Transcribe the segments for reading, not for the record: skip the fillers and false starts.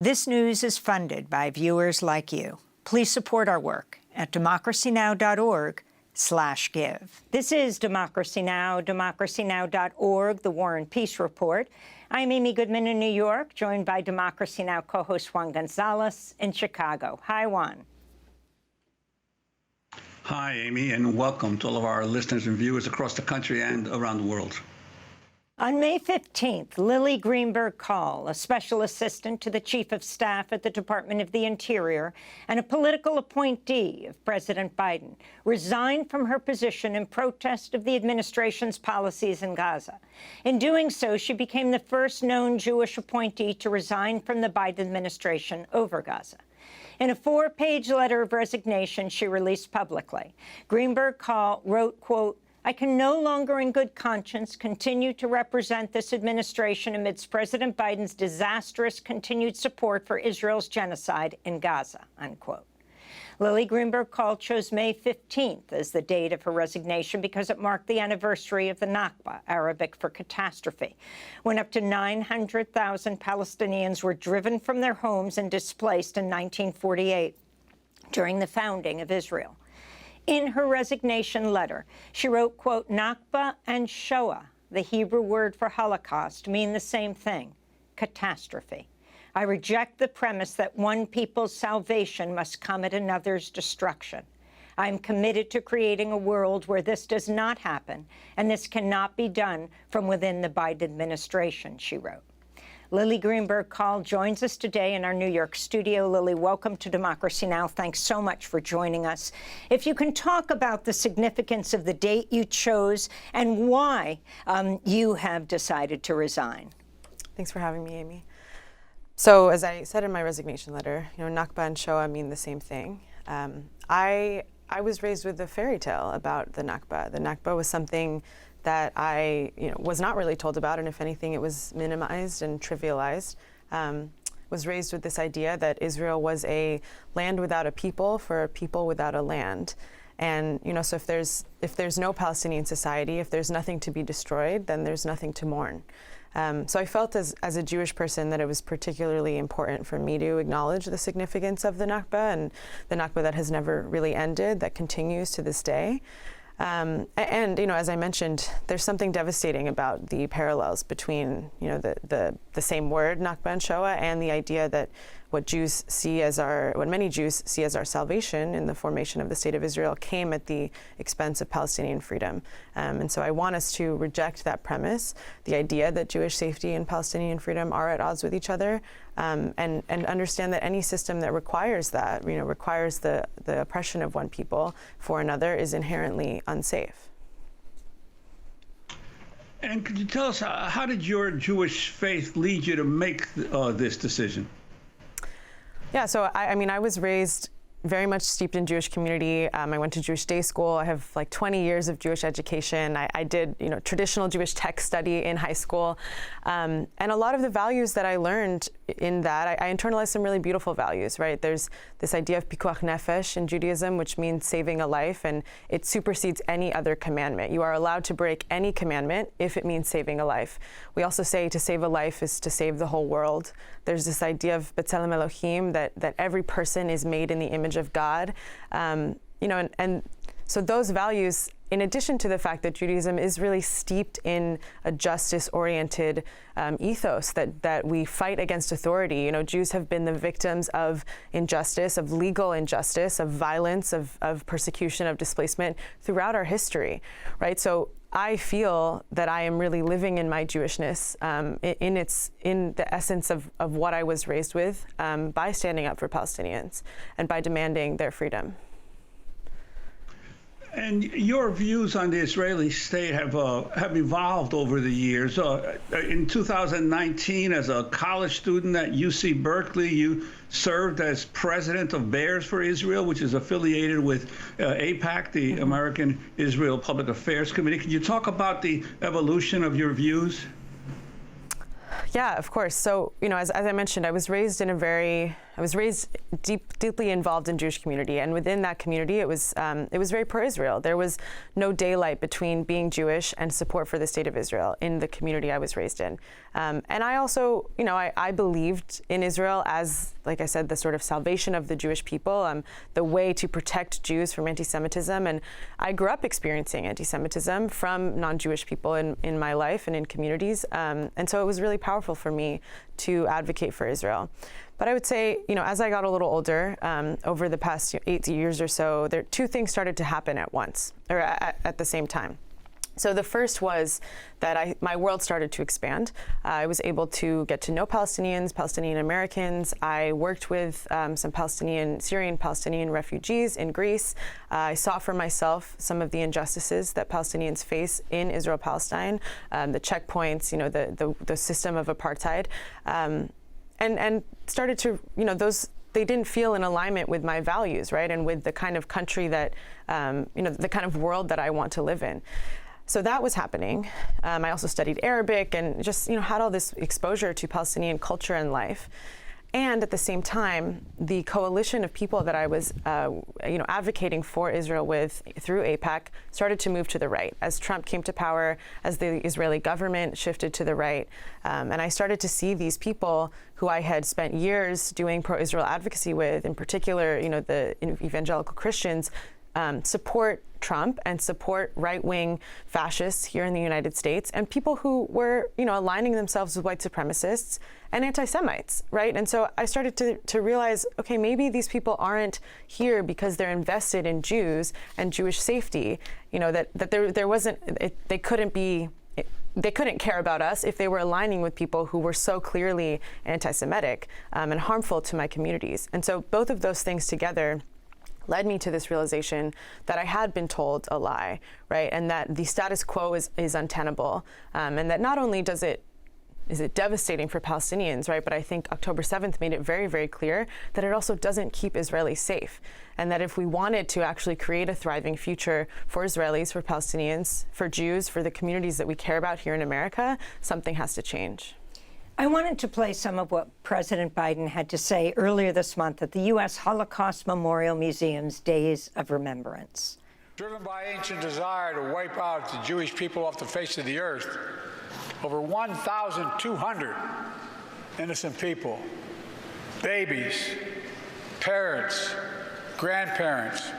This news is funded by viewers like you. Please support our work at democracynow.org/give. This is Democracy Now!, democracynow.org, the War and Peace Report. I'm Amy Goodman in New York, joined by Democracy Now! Co-host Juan Gonzalez in Chicago. Hi, Juan. Hi, Amy, and welcome to all of our listeners and viewers across the country and around the world. On May 15th, Lily Greenberg Call, a special assistant to the Chief of Staff at the Department of the Interior and a political appointee of President Biden, resigned from her position in protest of the administration's policies in Gaza. In doing so, she became the first known Jewish appointee to resign from the Biden administration over Gaza. In a 4-page letter of resignation she released publicly, Greenberg Call wrote, quote, "I can no longer in good conscience continue to represent this administration amidst President Biden's disastrous continued support for Israel's genocide in Gaza," unquote. Lily Greenberg Call chose May 15th as the date of her resignation because it marked the anniversary of the Nakba, Arabic for catastrophe, when up to 900,000 Palestinians were driven from their homes and displaced in 1948 during the founding of Israel. In her resignation letter, she wrote, quote, "Nakba and Shoah, the Hebrew word for Holocaust, mean the same thing, catastrophe. I reject the premise that one people's salvation must come at another's destruction. I am committed to creating a world where this does not happen, and this cannot be done from within the Biden administration," she wrote. Lily Greenberg Call joins us today in our New York studio. Lily, welcome to Democracy Now! Thanks so much for joining us. If you can talk about the significance of the date you chose and why you have decided to resign. Thanks for having me, Amy. So, as I said in my resignation letter, Nakba and Shoah mean the same thing. I was raised with a fairy tale about the Nakba. The Nakba was something that I was not really told about, and if anything, it was minimized and trivialized. Was raised with this idea that Israel was a land without a people for a people without a land. And so if there's no Palestinian society, if there's nothing to be destroyed, then there's nothing to mourn. So I felt as a Jewish person that it was particularly important for me to acknowledge the significance of the Nakba, and the Nakba that has never really ended, that continues to this day. And as I mentioned, there's something devastating about the parallels between, the same word, Nakba and Shoah, and the idea that what many Jews see as our salvation in the formation of the State of Israel came at the expense of Palestinian freedom. And so I want us to reject that premise, the idea that Jewish safety and Palestinian freedom are at odds with each other, and understand that any system that requires that, requires the oppression of one people for another, is inherently unsafe. And could you tell us, how did your Jewish faith lead you to make this decision? Yeah, so I was raised very much steeped in Jewish community. I went to Jewish day school. I have 20 years of Jewish education. I did traditional Jewish text study in high school. And a lot of the values that I learned in that, I internalized some really beautiful values, right? There's this idea of pikuach nefesh in Judaism, which means saving a life, and it supersedes any other commandment. You are allowed to break any commandment if it means saving a life. We also say to save a life is to save the whole world. There's this idea of B'Tselem Elohim, that every person is made in the image of God. And so those values, in addition to the fact that Judaism is really steeped in a justice-oriented ethos, that we fight against authority. Jews have been the victims of injustice, of legal injustice, of violence, of persecution, of displacement throughout our history, right? So I feel that I am really living in my Jewishness, in the essence of what I was raised with, by standing up for Palestinians and by demanding their freedom. And your views on the Israeli state have evolved over the years. In 2019, as a college student at UC Berkeley, you served as president of Bears for Israel, which is affiliated with AIPAC, the American Israel Public Affairs Committee. Can you talk about the evolution of your views? Yeah, of course. So, as I mentioned, I was raised deeply involved in Jewish community, and within that community, it was very pro-Israel. There was no daylight between being Jewish and support for the state of Israel in the community I was raised in. And I also, I believed in Israel as, like I said, the sort of salvation of the Jewish people, the way to protect Jews from anti-Semitism. And I grew up experiencing anti-Semitism from non-Jewish people in my life and in communities. And so it was really powerful for me to advocate for Israel. But I would say, as I got a little older, over the past 8 years or so, two things started to happen at once, or at the same time. So the first was that my world started to expand. I was able to get to know Palestinians, Palestinian Americans. I worked with some Syrian Palestinian refugees in Greece. I saw for myself some of the injustices that Palestinians face in Israel-Palestine, the checkpoints, the system of apartheid, and started to, they didn't feel in alignment with my values, right, and with the kind of country that, the kind of world that I want to live in. So that was happening. I also studied Arabic and just, had all this exposure to Palestinian culture and life. And at the same time, the coalition of people that I was, advocating for Israel with through AIPAC started to move to the right. As Trump came to power, as the Israeli government shifted to the right, and I started to see these people who I had spent years doing pro-Israel advocacy with, in particular, the evangelical Christians, support Trump and support right-wing fascists here in the United States, and people who were, aligning themselves with white supremacists and anti-Semites, right? And so I started to realize, okay, maybe these people aren't here because they're invested in Jews and Jewish safety, that there wasn't, they couldn't care about us if they were aligning with people who were so clearly anti-Semitic and harmful to my communities. And so both of those things together led me to this realization that I had been told a lie, right? And that the status quo is untenable. And that not only is it devastating for Palestinians, right? But I think October 7th made it very, very clear that it also doesn't keep Israelis safe. And that if we wanted to actually create a thriving future for Israelis, for Palestinians, for Jews, for the communities that we care about here in America, something has to change. I wanted to play some of what President Biden had to say earlier this month at the U.S. Holocaust Memorial Museum's Days of Remembrance. Driven by ancient desire to wipe out the Jewish people off the face of the earth, over 1,200 innocent people, babies, parents, grandparents,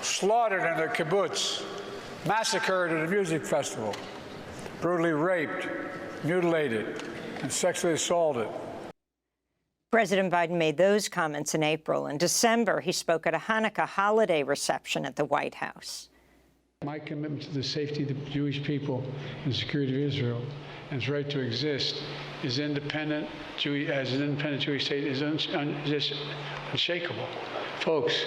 slaughtered in their kibbutz, massacred at a music festival, brutally raped, mutilated, and sexually assaulted. President Biden made those comments in April. In December, he spoke at a Hanukkah holiday reception at the White House. My commitment to the safety of the Jewish people and the security of Israel and its right to exist is independent, as an independent Jewish state, is unshakable. Folks,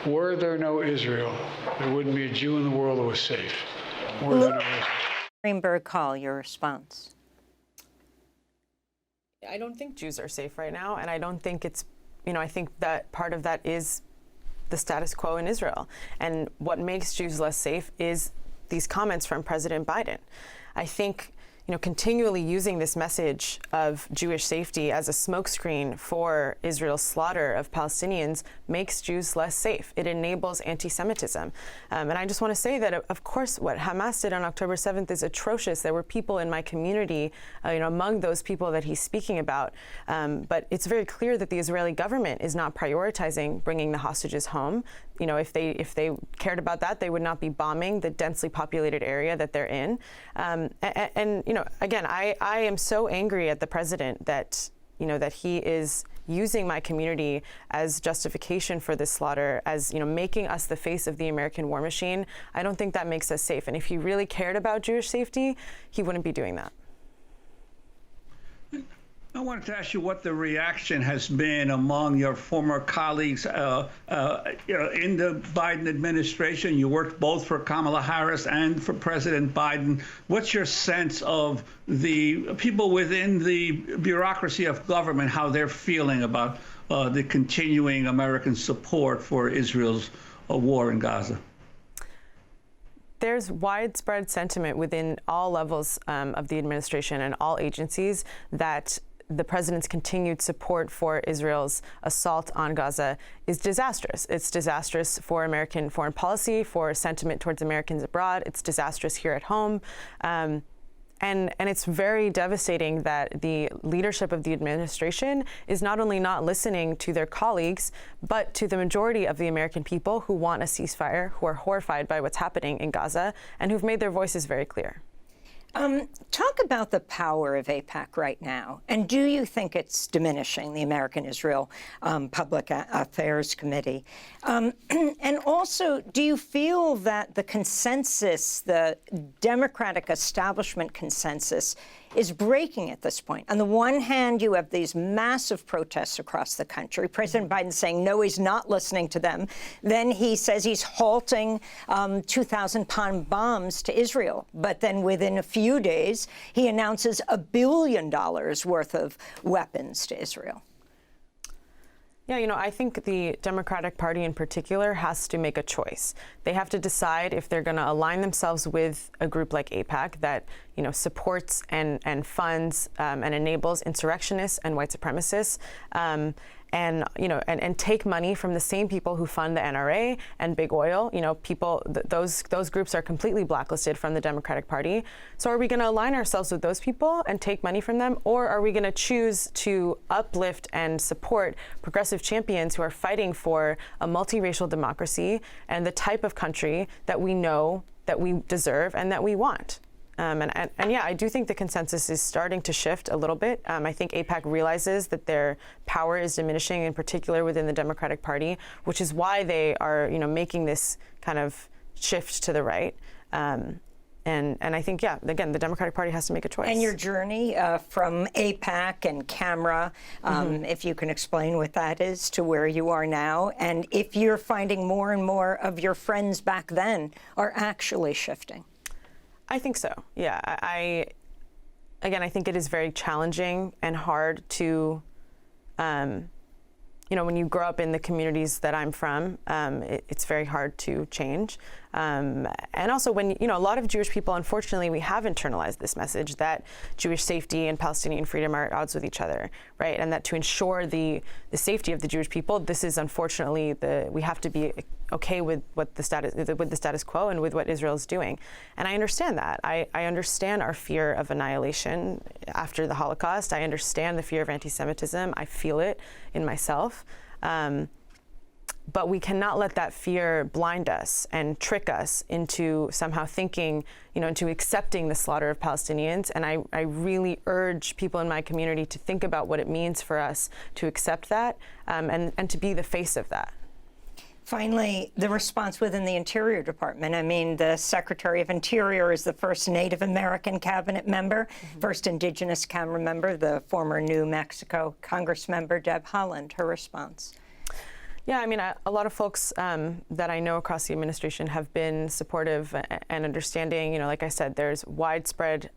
were there no Israel, there wouldn't be a Jew in the world that was safe. Were there no Israel. Greenberg Call, your response. I don't think Jews are safe right now, and I don't think it's, I think that part of that is the status quo in Israel. And what makes Jews less safe is these comments from President Biden. I think, continually using this message of Jewish safety as a smokescreen for Israel's slaughter of Palestinians makes Jews less safe. It enables anti-Semitism. And I just want to say that, of course, what Hamas did on October 7th is atrocious. There were people in my community, among those people that he's speaking about. But it's very clear that the Israeli government is not prioritizing bringing the hostages home. If they cared about that, they would not be bombing the densely populated area that they're in. Again, I am so angry at the president that, that he is using my community as justification for this slaughter, as, making us the face of the American war machine. I don't think that makes us safe. And if he really cared about Jewish safety, he wouldn't be doing that. I wanted to ask you what the reaction has been among your former colleagues in the Biden administration. You worked both for Kamala Harris and for President Biden. What's your sense of the people within the bureaucracy of government, how they're feeling about the continuing American support for Israel's war in Gaza? There's widespread sentiment within all levels of the administration and all agencies that the president's continued support for Israel's assault on Gaza is disastrous. It's disastrous for American foreign policy, for sentiment towards Americans abroad. It's disastrous here at home. And it's very devastating that the leadership of the administration is not only not listening to their colleagues, but to the majority of the American people who want a ceasefire, who are horrified by what's happening in Gaza, and who've made their voices very clear. Talk about the power of AIPAC right now, and do you think it's diminishing, the American-Israel Public Affairs Committee? And also, do you feel that the consensus, the Democratic establishment consensus, is breaking at this point? On the one hand, you have these massive protests across the country. President Biden saying, no, he's not listening to them. Then he says he's halting 2,000-pound bombs to Israel. But then within a few days, he announces $1 billion worth of weapons to Israel. Yeah, I think the Democratic Party in particular has to make a choice. They have to decide if they're going to align themselves with a group like AIPAC that, supports and funds and enables insurrectionists and white supremacists, and take money from the same people who fund the NRA and big oil. Those groups are completely blacklisted from the Democratic Party. So are we going to align ourselves with those people and take money from them, or are we going to choose to uplift and support progressive champions who are fighting for a multiracial democracy and the type of country that we know that we deserve and that we want? And yeah, I do think the consensus is starting to shift a little bit. I think AIPAC realizes that their power is diminishing, in particular within the Democratic Party, which is why they are, making this kind of shift to the right. And I think, yeah, again, the Democratic Party has to make a choice. And your journey from AIPAC and camera, if you can explain what that is, to where you are now, and if you're finding more and more of your friends back then are actually shifting. I think so. Yeah. I think it is very challenging and hard to, when you grow up in the communities that I'm from, it's very hard to change. And also when, a lot of Jewish people, unfortunately, we have internalized this message that Jewish safety and Palestinian freedom are at odds with each other, right? And that to ensure the safety of the Jewish people, this is unfortunately we have to be okay with the status quo and with what Israel is doing. And I understand that. I understand our fear of annihilation after the Holocaust. I understand the fear of anti-Semitism. I feel it in myself. But we cannot let that fear blind us and trick us into somehow thinking, into accepting the slaughter of Palestinians. And I really urge people in my community to think about what it means for us to accept that and to be the face of that. Finally, the response within the Interior Department. I mean, the Secretary of Interior is the first Native American cabinet member, first Indigenous cabinet member, the former New Mexico Congress member, Deb Haaland. Her response. Yeah, I mean, a lot of folks that I know across the administration have been supportive and understanding. Like I said, there's widespread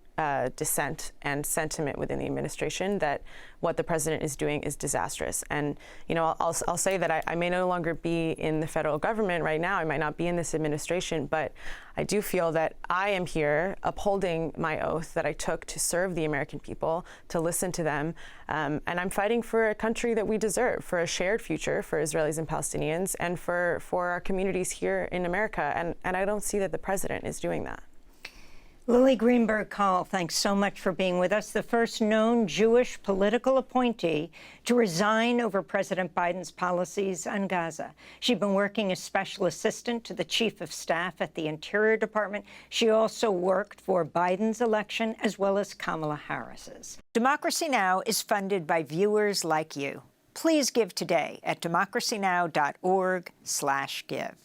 dissent and sentiment within the administration that what the president is doing is disastrous. And, I'll say that I may no longer be in the federal government right now. I might not be in this administration, but I do feel that I am here upholding my oath that I took to serve the American people, to listen to them. And I'm fighting for a country that we deserve, for a shared future for Israelis and Palestinians, and for our communities here in America. And I don't see that the president is doing that. Lily Greenberg Call, thanks so much for being with us, the first known Jewish political appointee to resign over President Biden's policies on Gaza. She'd been working as special assistant to the chief of staff at the Interior Department. She also worked for Biden's election as well as Kamala Harris's. Democracy Now! Is funded by viewers like you. Please give today at democracynow.org/give.